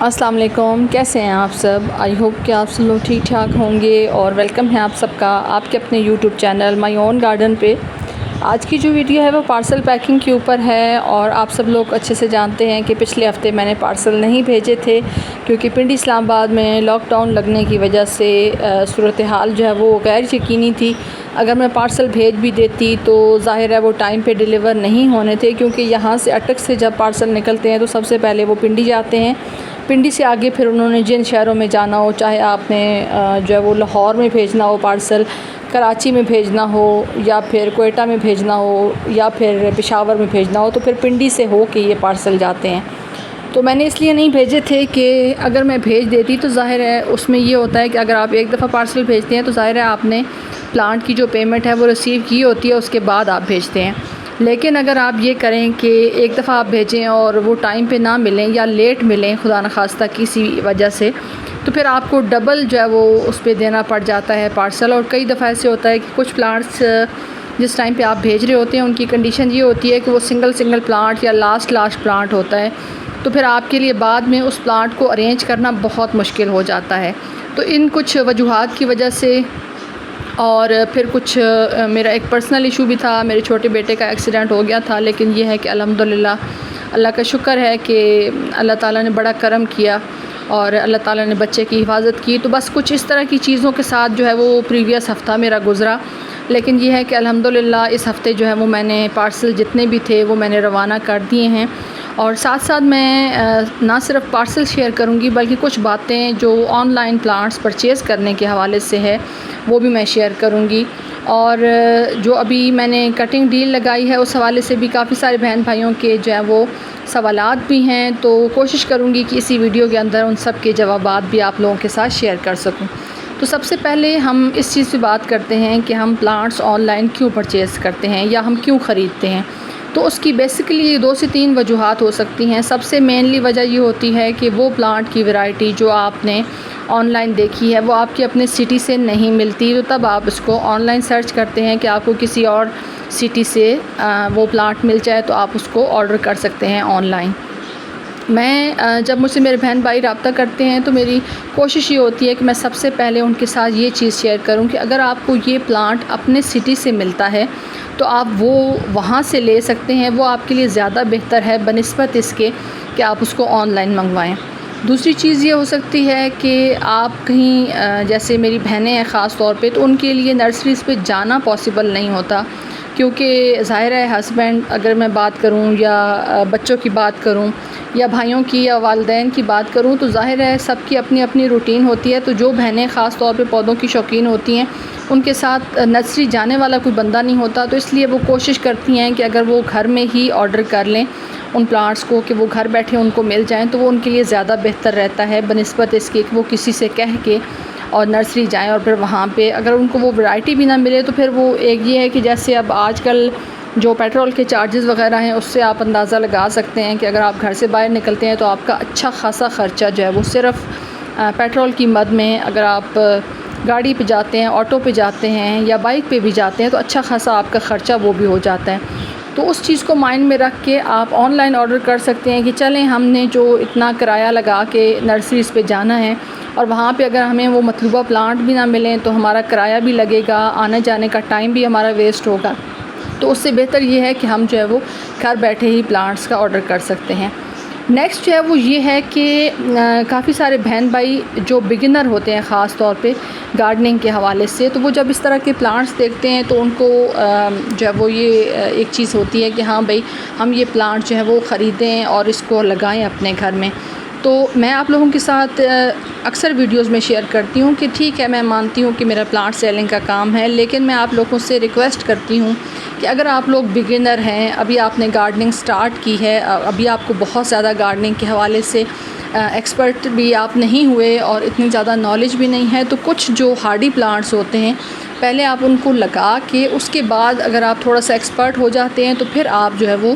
अस्सलाम वालेकुम, कैसे हैं आप सब। आई होप कि आप सब लोग ठीक ठाक होंगे और वेलकम है आप सबका आपके अपने YouTube channel my own garden पे। आज की जो वीडियो है वो पार्सल पैकिंग के ऊपर है और आप सब लोग अच्छे से जानते हैं कि पिछले हफ़्ते मैंने पार्सल नहीं भेजे थे क्योंकि पिंडी इस्लामाबाद में लॉकडाउन लगने की वजह से सूरत हाल जो है वो गैर यकीनी थी। अगर मैं पार्सल भेज भी देती तो ज़ाहिर है वो टाइम पे डिलीवर नहीं होने थे, क्योंकि यहाँ से अटक से जब पार्सल निकलते हैं तो सबसे पहले वो पिंडी जाते हैं। पिंडी से आगे फिर उन्होंने जिन शहरों में जाना हो, चाहे आपने जो है वो लाहौर में भेजना हो पार्सल, कराची में भेजना हो या फिर कोयटा में भेजना हो या फिर पेशावर में भेजना हो, तो फिर पिंडी से हो के ये पार्सल जाते हैं। तो मैंने इसलिए नहीं भेजे थे कि अगर मैं भेज देती तो ज़ाहिर है उसमें ये होता है कि अगर आप एक दफ़ा पार्सल भेजते हैं तो ज़ाहिर है आपने प्लांट की जो पेमेंट है वो रिसीव की होती है, उसके बाद आप भेजते हैं। लेकिन अगर आप ये करें कि एक दफ़ा आप भेजें और वो टाइम पे ना मिलें या लेट मिलें खुदा न खास्ता किसी वजह से, तो फिर आपको डबल जो है वो उस पर देना पड़ जाता है पार्सल। और कई दफ़ा ऐसे होता है कि कुछ प्लांट्स जिस टाइम पे आप भेज रहे होते हैं उनकी कंडीशन ये होती है कि वो सिंगल प्लांट या लास्ट प्लांट होता है, तो फिर आपके लिए बाद में उस प्लांट को अरेंज करना बहुत मुश्किल हो जाता है। तो इन कुछ वजूहात की वजह से और फिर कुछ मेरा एक पर्सनल इशू भी था, मेरे छोटे बेटे का एक्सीडेंट हो गया था। लेकिन ये है कि अल्हम्दुलिल्लाह अल्लाह का शुक्र है कि अल्लाह ताला ने बड़ा करम किया और अल्लाह ताला ने बच्चे की हिफाजत की। तो बस कुछ इस तरह की चीज़ों के साथ जो है वो प्रीवियस हफ़्ता मेरा गुज़रा। लेकिन ये है कि अल्हम्दुलिल्लाह इस हफ़्ते जो है वो मैंने पार्सल जितने भी थे वो मैंने रवाना कर दिए हैं। और साथ साथ मैं ना सिर्फ पार्सल शेयर करूंगी बल्कि कुछ बातें जो ऑनलाइन प्लांट्स परचेज़ करने के हवाले से है वो भी मैं शेयर करूंगी। और जो अभी मैंने कटिंग डील लगाई है उस हवाले से भी काफ़ी सारे बहन भाइयों के जो है वो सवालात भी हैं, तो कोशिश करूंगी कि इसी वीडियो के अंदर उन सब के जवाबात भी आप लोगों के साथ शेयर कर सकूं। तो सबसे पहले हम इस चीज़ पे बात करते हैं कि हम प्लांट्स ऑनलाइन क्यों परचेज़ करते हैं या हम क्यों ख़रीदते हैं। तो उसकी बेसिकली 2 से 3 वजूहात हो सकती हैं। सबसे मेनली वजह ये होती है कि वो प्लांट की वैरायटी जो आपने ऑनलाइन देखी है वो आपकी अपने सिटी से नहीं मिलती, तो तब आप इसको ऑनलाइन सर्च करते हैं कि आपको किसी और सिटी से वो प्लांट मिल जाए तो आप उसको ऑर्डर कर सकते हैं ऑनलाइन। मैं जब मुझसे मेरे बहन भाई रब्ता करते हैं तो मेरी कोशिश ये होती है कि मैं सबसे पहले उनके साथ ये चीज़ शेयर करूं कि अगर आपको ये प्लांट अपने सिटी से मिलता है तो आप वो वहाँ से ले सकते हैं, वो आपके लिए ज़्यादा बेहतर है बनिस्बत इसके कि आप उसको ऑनलाइन मंगवाएं। दूसरी चीज़ ये हो सकती है कि आप कहीं जैसे मेरी बहनें हैं ख़ास तौर पे, तो उनके लिए नर्सरीज़ पे जाना पॉसिबल नहीं होता, क्योंकि ज़ाहिर है हस्बैंड अगर मैं बात करूं या बच्चों की बात करूं या भाइयों की या वालिदैन की बात करूं तो ज़ाहिर है सबकी अपनी अपनी रूटीन होती है। तो जो बहनें ख़ास तौर पे पौधों की शौकीन होती हैं उनके साथ नर्सरी जाने वाला कोई बंदा नहीं होता, तो इसलिए वो कोशिश करती हैं कि अगर वो घर में ही ऑर्डर कर लें उन प्लांट्स को कि वो घर बैठे उनको मिल जाएँ, तो वो उनके लिए ज़्यादा बेहतर रहता है बनिस्बत इसके कि वो किसी से कह के और नर्सरी जाएं और फिर वहाँ पे अगर उनको वो वैरायटी भी ना मिले तो फिर वो एक ये है कि जैसे अब आजकल जो पेट्रोल के चार्जेस वगैरह हैं उससे आप अंदाज़ा लगा सकते हैं कि अगर आप घर से बाहर निकलते हैं तो आपका अच्छा खासा ख़र्चा जो है वो सिर्फ पेट्रोल की मद में, अगर आप गाड़ी पे जाते हैं, ऑटो पे जाते हैं या बाइक पे भी जाते हैं तो अच्छा खासा आपका ख़र्चा वो भी हो जाता है। तो उस चीज़ को माइंड में रख के आप ऑनलाइन ऑर्डर कर सकते हैं कि चलें हमने जो इतना किराया लगा के नर्सरीज़ पे जाना है और वहाँ पे अगर हमें वो मतलूबा प्लांट भी ना मिलें तो हमारा किराया भी लगेगा, आने जाने का टाइम भी हमारा वेस्ट होगा। तो उससे बेहतर ये है कि हम जो है वो घर बैठे ही प्लांट्स का ऑर्डर कर सकते हैं। नेक्स्ट जो है वो ये है कि काफ़ी सारे बहन भाई जो बिगिनर होते हैं ख़ास तौर पे गार्डनिंग के हवाले से, तो वो जब इस तरह के प्लांट्स देखते हैं तो उनको जो है वो ये एक चीज़ होती है कि हाँ भाई हम ये प्लांट जो है वो ख़रीदें और इसको लगाएं अपने घर में। तो मैं आप लोगों के साथ अक्सर वीडियोस में शेयर करती हूँ कि ठीक है मैं मानती हूँ कि मेरा प्लांट सेलिंग का काम है, लेकिन मैं आप लोगों से रिक्वेस्ट करती हूँ कि अगर आप लोग बिगिनर हैं, अभी आपने गार्डनिंग स्टार्ट की है, अभी आपको बहुत ज़्यादा गार्डनिंग के हवाले से एक्सपर्ट भी आप नहीं हुए और इतनी ज़्यादा नॉलेज भी नहीं है, तो कुछ जो हार्डी प्लांट्स होते हैं पहले आप उनको लगा के उसके बाद अगर आप थोड़ा सा एक्सपर्ट हो जाते हैं तो फिर आप जो है वो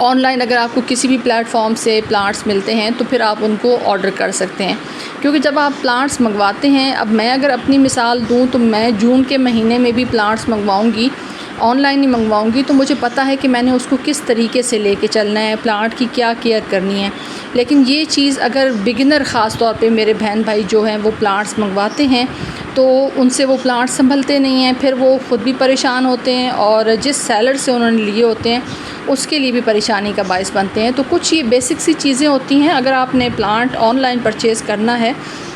ऑनलाइन अगर आपको किसी भी प्लेटफॉर्म से प्लांट्स मिलते हैं तो फिर आप उनको ऑर्डर कर सकते हैं। क्योंकि जब आप प्लांट्स मंगवाते हैं, अब मैं अगर अपनी मिसाल दूं तो मैं जून के महीने में भी प्लांट्स मंगवाऊंगी ऑनलाइन ही मंगवाऊंगी तो मुझे पता है कि मैंने उसको किस तरीके से लेके चलना है, प्लांट की क्या केयर करनी है। लेकिन ये चीज़ अगर बिगिनर ख़ास तौर पे मेरे बहन भाई जो हैं वो प्लांट्स मंगवाते हैं तो उनसे वो प्लांट्स संभलते नहीं हैं, फिर वो ख़ुद भी परेशान होते हैं और जिस सेलर से उन्होंने लिए होते हैं उसके लिए भी परेशानी का बायस बनते हैं। तो कुछ ये बेसिक सी चीज़ें होती हैं, अगर आपने प्लांट ऑनलाइन परचेज़ करना है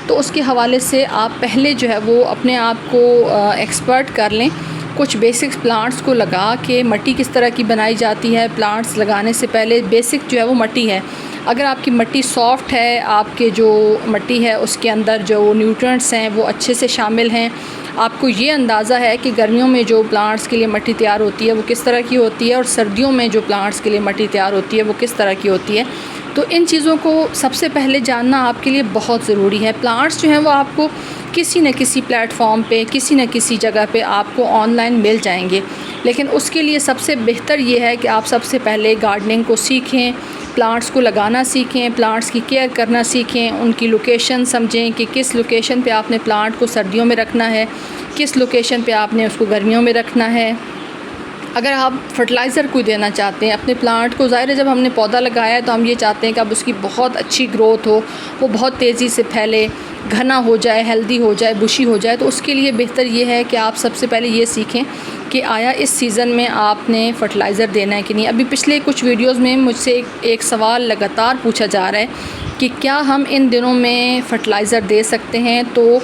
तो उसके हवाले से आप पहले जो है वो अपने आप को एक्सपर्ट कर लें। कुछ बेसिक्स प्लांट्स को लगा के मट्टी किस तरह की बनाई जाती है, प्लांट्स लगाने से पहले बेसिक जो है वो मट्टी है। अगर आपकी मट्टी सॉफ़्ट है, आपके जो मट्टी है उसके अंदर जो न्यूट्रिएंट्स हैं वो अच्छे से शामिल हैं, आपको ये अंदाज़ा है कि गर्मियों में जो प्लांट्स के लिए मट्टी तैयार होती है वो किस तरह की होती है और सर्दियों में जो प्लांट्स के लिए मट्टी तैयार होती है वो किस तरह की होती है, तो इन चीज़ों को सबसे पहले जानना आपके लिए बहुत ज़रूरी है। प्लांट्स जो हैं वो आपको किसी न किसी प्लेटफॉर्म पे, किसी न किसी जगह पे आपको ऑनलाइन मिल जाएंगे, लेकिन उसके लिए सबसे बेहतर ये है कि आप सबसे पहले गार्डनिंग को सीखें, प्लांट्स को लगाना सीखें, प्लांट्स की केयर करना सीखें, उनकी लोकेशन समझें कि किस लोकेशन पे आपने प्लांट को सर्दियों में रखना है, किस लोकेशन पे आपने उसको गर्मियों में रखना है। अगर आप फर्टिलाइज़र कोई देना चाहते हैं अपने प्लांट को, ज़ाहिर है जब हमने पौधा लगाया है तो हम ये चाहते हैं कि अब उसकी बहुत अच्छी ग्रोथ हो, वो बहुत तेज़ी से फैले, घना हो जाए, हेल्दी हो जाए, बुशी हो जाए। तो उसके लिए बेहतर ये है कि आप सबसे पहले ये सीखें कि आया इस सीज़न में आपने फ़र्टिलाइज़र देना है कि नहीं। अभी पिछले कुछ वीडियोस में मुझसे एक सवाल लगातार पूछा जा रहा है कि क्या हम इन दिनों में फ़र्टिलाइज़र दे सकते हैं। तो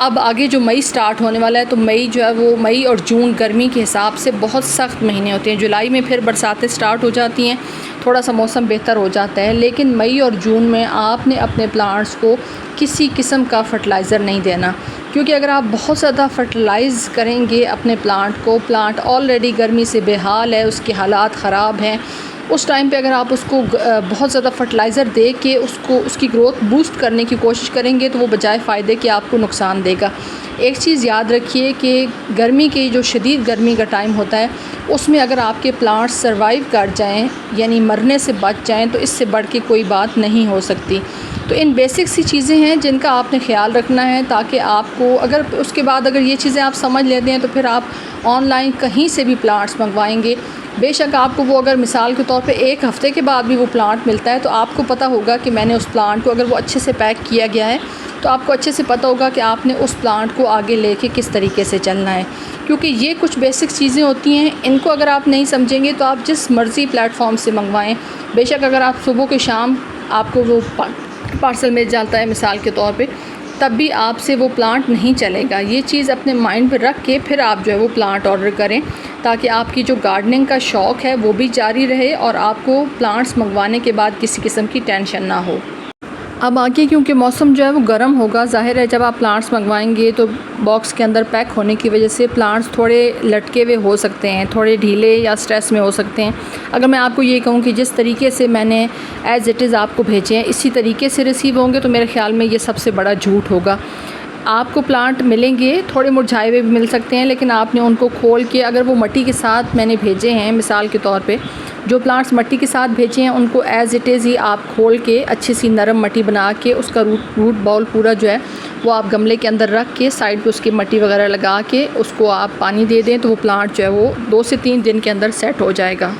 अब आगे जो मई स्टार्ट होने वाला है तो मई जो है वो मई और जून गर्मी के हिसाब से बहुत सख्त महीने होते हैं। जुलाई में फिर बरसातें स्टार्ट हो जाती हैं, थोड़ा सा मौसम बेहतर हो जाता है, लेकिन मई और जून में आपने अपने प्लांट्स को किसी किस्म का फ़र्टिलाइज़र नहीं देना, क्योंकि अगर आप बहुत ज़्यादा फ़र्टिलाइज़ करेंगे अपने प्लांट को, प्लांट ऑलरेडी गर्मी से बेहाल है, उसके हालात ख़राब हैं, उस टाइम पे अगर आप उसको बहुत ज़्यादा फ़र्टिलाइज़र दे के उसकी ग्रोथ बूस्ट करने की कोशिश करेंगे तो वो बजाय फ़ायदे के आपको नुकसान देगा। एक चीज़ याद रखिए कि गर्मी की जो शदीद गर्मी का टाइम होता है उसमें अगर आपके प्लांट्स सर्वाइव कर जाएं, यानी मरने से बच जाएं, तो इससे बढ़ के कोई बात नहीं हो सकती। तो इन बेसिक सी चीज़ें हैं जिनका आपने ख्याल रखना है, ताकि आपको अगर उसके बाद अगर ये चीज़ें आप समझ लेते हैं तो फिर आप ऑनलाइन कहीं से भी प्लांट्स मंगवाएंगे, बेशक आपको वो अगर मिसाल के तौर पे एक हफ़्ते के बाद भी वो प्लांट मिलता है तो आपको पता होगा कि मैंने उस प्लांट को, अगर वो अच्छे से पैक किया गया है तो आपको अच्छे से पता होगा कि आपने उस प्लांट को आगे लेके किस तरीके से चलना है। क्योंकि ये कुछ बेसिक चीज़ें होती हैं, इनको अगर आप नहीं समझेंगे तो आप जिस मर्ज़ी प्लेटफॉर्म से मंगवाएं, बेशक अगर आप सुबह के शाम आपको वो पार्सल मिल जाता है मिसाल के तौर पे, तब भी आपसे वो प्लांट नहीं चलेगा। ये चीज़ अपने माइंड पर रख के फिर आप जो है वो प्लांट ऑर्डर करें, ताकि आपकी जो गार्डनिंग का शौक़ है वो भी जारी रहे और आपको प्लांट्स मंगवाने के बाद किसी किस्म की टेंशन ना हो। अब आगे क्योंकि मौसम जो है वो गर्म होगा, ज़ाहिर है जब आप प्लांट्स मंगवाएंगे तो बॉक्स के अंदर पैक होने की वजह से प्लांट्स थोड़े लटके हुए हो सकते हैं, थोड़े ढीले या स्ट्रेस में हो सकते हैं। अगर मैं आपको ये कहूँ कि जिस तरीके से मैंने एज़ इट इज़ आपको भेजे हैं इसी तरीके से रिसीव होंगे, तो मेरे ख़्याल में ये सबसे बड़ा झूठ होगा। आपको प्लांट मिलेंगे, थोड़े मुरझाए हुए भी मिल सकते हैं, लेकिन आपने उनको खोल के, अगर वो मट्टी के साथ मैंने भेजे हैं, मिसाल के तौर पे जो प्लांट्स मट्टी के साथ भेजे हैं उनको एज़ इट इज़ ही आप खोल के अच्छी सी नरम मट्टी बना के उसका रूट बॉल पूरा जो है वो आप गमले के अंदर रख के साइड पे उसकी मट्टी वगैरह लगा के उसको आप पानी दे दें, तो वो प्लांट जो है वो 2 से 3 दिन के अंदर सेट हो जाएगा।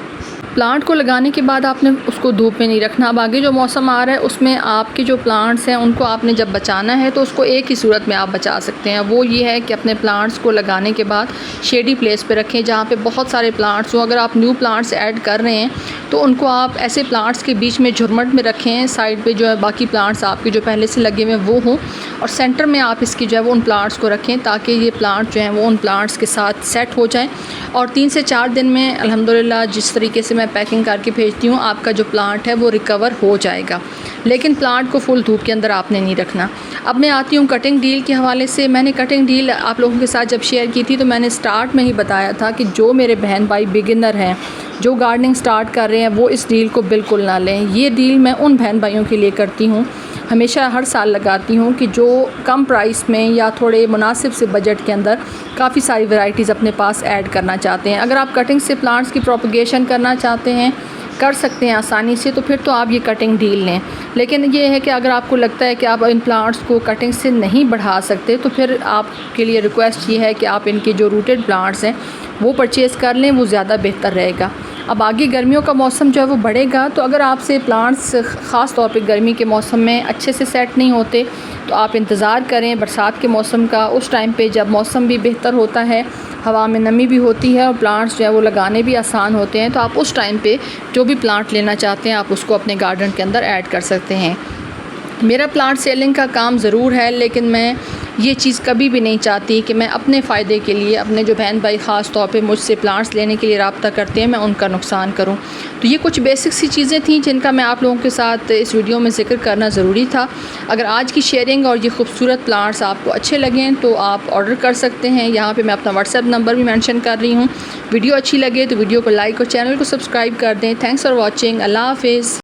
प्लांट को लगाने के बाद आपने उसको धूप में नहीं रखना। अब आगे जो मौसम आ रहा है उसमें आपके जो प्लांट्स हैं उनको आपने जब बचाना है तो उसको एक ही सूरत में आप बचा सकते हैं, वो ये है कि अपने प्लांट्स को लगाने के बाद शेडी प्लेस पे रखें जहाँ पे बहुत सारे प्लांट्स हों। अगर आप न्यू प्लांट्स ऐड कर रहे हैं तो उनको आप ऐसे प्लांट्स के बीच में झुरमट में रखें, साइड पे जो है बाकी प्लांट्स आपके जो पहले से लगे हुए वो हों, और सेंटर में आप इसकी जो है वो उन प्लांट्स को रखें ताकि ये प्लांट जो हैं वो उन प्लांट्स के साथ सेट हो जाएँ। और 3 से 4 दिन में अल्हम्दुलिल्लाह जिस तरीके से मैं पैकिंग करके भेजती हूँ आपका जो प्लांट है वो रिकवर हो जाएगा। लेकिन प्लांट को फुल धूप के अंदर आपने नहीं रखना। अब मैं आती हूँ कटिंग डील के हवाले से। मैंने कटिंग डील आप लोगों के साथ जब शेयर की थी तो मैंने स्टार्ट में ही बताया था कि जो मेरे बहन भाई बिगिनर हैं, जो गार्डनिंग स्टार्ट कर रहे हैं, वो इस डील को बिल्कुल ना लें। ये डील मैं उन बहन भाइयों के लिए करती हूँ, हमेशा हर साल लगाती हूँ कि जो कम प्राइस में या थोड़े मुनासिब से बजट के अंदर काफ़ी सारी वैरायटीज़ अपने पास ऐड करना चाहते हैं। अगर आप कटिंग से प्लांट्स की प्रोपगेशन करना चाहते हैं कर सकते हैं आसानी से, तो फिर तो आप ये कटिंग डील लें। लेकिन ये है कि अगर आपको लगता है कि आप इन प्लांट्स को कटिंग से नहीं बढ़ा सकते, तो फिर आपके लिए रिक्वेस्ट ये है कि आप इनके जो रूटेड प्लांट्स हैं वो परचेज़ कर लें, वो ज़्यादा बेहतर रहेगा। अब आगे गर्मियों का मौसम जो है वो बढ़ेगा, तो अगर आपसे प्लांट्स ख़ास तौर पे गर्मी के मौसम में अच्छे से सेट नहीं होते, तो आप इंतज़ार करें बरसात के मौसम का। उस टाइम पे जब मौसम भी बेहतर होता है, हवा में नमी भी होती है और प्लांट्स जो है वो लगाने भी आसान होते हैं, तो आप उस टाइम पे जो भी प्लांट लेना चाहते हैं आप उसको अपने गार्डन के अंदर ऐड कर सकते हैं। मेरा प्लांट सेलिंग का काम ज़रूर है, लेकिन मैं ये चीज़ कभी भी नहीं चाहती कि मैं अपने फ़ायदे के लिए, अपने जो बहन भाई ख़ास तौर पे मुझसे प्लांट्स लेने के लिए रब्ता करते हैं, मैं उनका नुकसान करूं। तो ये कुछ बेसिक सी चीज़ें थी जिनका मैं आप लोगों के साथ इस वीडियो में ज़िक्र करना ज़रूरी था। अगर आज की शेयरिंग और ये खूबसूरत प्लांट्स आपको अच्छे लगें तो आप ऑर्डर कर सकते हैं। यहाँ पर मैं अपना व्हाट्सएप नंबर भी मैंशन कर रही हूँ। वीडियो अच्छी लगे तो वीडियो को लाइक और चैनल को सब्सक्राइब कर दें। Thanks for watching. अल्लाह हाफ़िज़।